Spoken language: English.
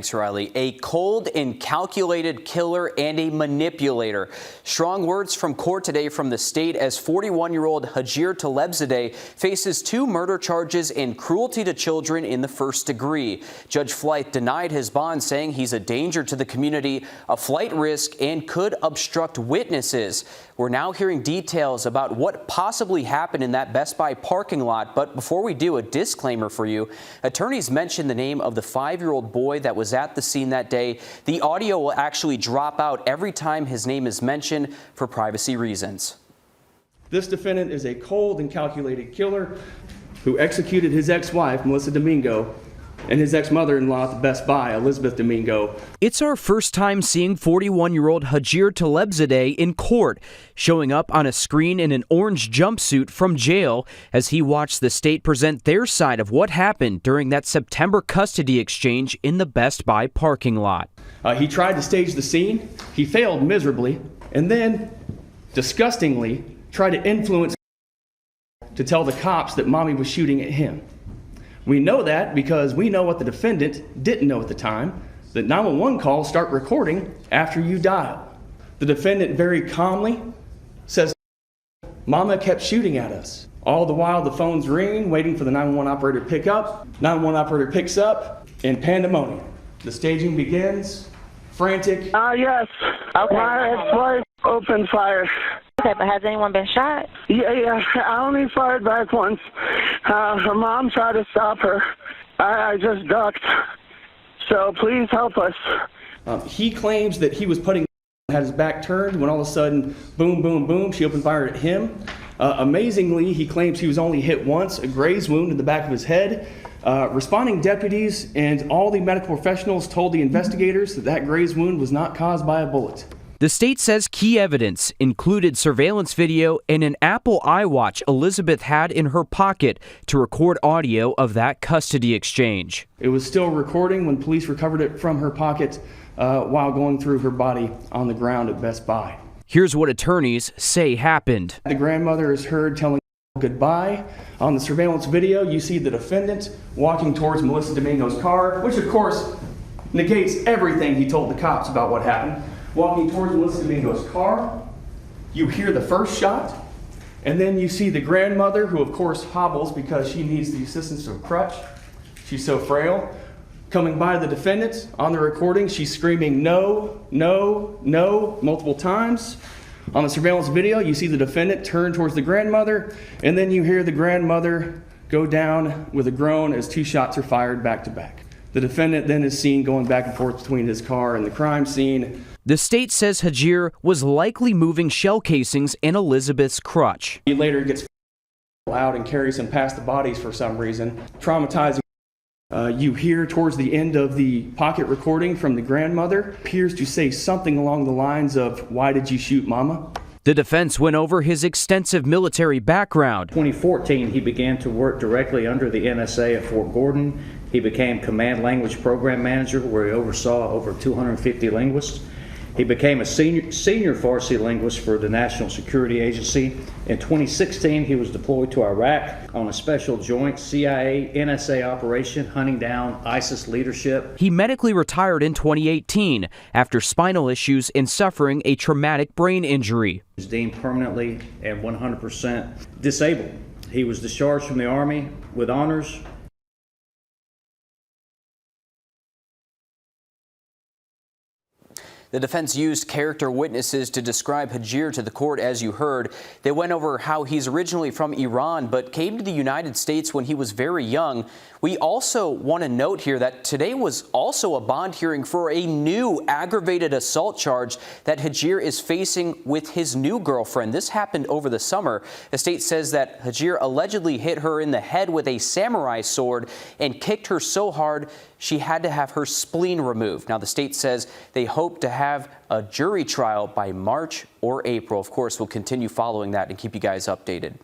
Thanks, Riley. A cold and calculated killer and a manipulator. Strong words from court today from the state as 41-year-old Hajir Talebzadeh faces 2 murder charges and cruelty to children in the first degree. Judge Flight denied his bond, saying he's a danger to the community, a flight risk, and could obstruct witnesses. We're now hearing details about what possibly happened in that Best Buy parking lot. But before we do, a disclaimer for you. Attorneys mentioned the name of the 5-year-old boy that was at the scene that day. The audio will actually drop out every time his name is mentioned for privacy reasons. This defendant is a cold and calculated killer who executed his ex-wife, Melissa Domingo, and his ex-mother-in-law at the Best Buy, Elizabeth Domingo. It's our first time seeing 41-year-old Hajir Talebzadeh in court, showing up on a screen in an orange jumpsuit from jail as he watched the state present their side of what happened during that September custody exchange in the Best Buy parking lot. He tried to stage the scene. He failed miserably, and then, disgustingly, tried to influence to tell the cops that mommy was shooting at him. We know that because we know what the defendant didn't know at the time, that 911 calls start recording after you dial. The defendant very calmly says, "Mama kept shooting at us." All the while the phone's ringing, waiting for the 911 operator to pick up. 911 operator picks up, and pandemonium. The staging begins, frantic. Yes. Okay. My ex-wife opened fire. Okay, but has anyone been shot? Yeah, I only fired back once. Her mom tried to stop her. I just ducked. So please help us. He claims that he was had his back turned when all of a sudden, boom, boom, boom, she opened fire at him. Amazingly, he claims he was only hit once, a graze wound in the back of his head. Responding deputies and all the medical professionals told the investigators that that graze wound was not caused by a bullet. The state says key evidence included surveillance video and an Apple iWatch Elizabeth had in her pocket to record audio of that custody exchange. It was still recording when police recovered it from her pocket while going through her body on the ground at Best Buy. Here's what attorneys say happened. The grandmother is heard telling goodbye. On the surveillance video, you see the defendant walking towards Melissa Domingo's car, which of course negates everything he told the cops about what happened. Walking towards Melissa Domingo's car, you hear the first shot, and then you see the grandmother, who of course hobbles because she needs the assistance of a crutch. She's so frail. Coming by the defendant on the recording, she's screaming no, no, no multiple times. On the surveillance video, you see the defendant turn towards the grandmother, and then you hear the grandmother go down with a groan as 2 shots are fired back to back. The defendant then is seen going back and forth between his car and the crime scene. The state says Hajir was likely moving shell casings in Elizabeth's crutch. He later gets out and carries him past the bodies for some reason. Traumatizing. You hear towards the end of the pocket recording from the grandmother appears to say something along the lines of, "Why did you shoot Mama?" The defense went over his extensive military background. In 2014, he began to work directly under the NSA at Fort Gordon. He became Command Language Program Manager, where he oversaw over 250 linguists. He became a senior Farsi linguist for the National Security Agency. In 2016, he was deployed to Iraq on a special joint CIA-NSA operation hunting down ISIS leadership. He medically retired in 2018 after spinal issues and suffering a traumatic brain injury. He was deemed permanently and 100% disabled. He was discharged from the Army with honors. The defense used character witnesses to describe Hajir to the court, as you heard. They went over how he's originally from Iran, but came to the United States when he was very young. We also want to note here that today was also a bond hearing for a new aggravated assault charge that Hajir is facing with his new girlfriend. This happened over the summer. The state says that Hajir allegedly hit her in the head with a samurai sword and kicked her so hard she had to have her spleen removed. Now, the state says they hope to have a jury trial by March or April. Of course, we'll continue following that and keep you guys updated.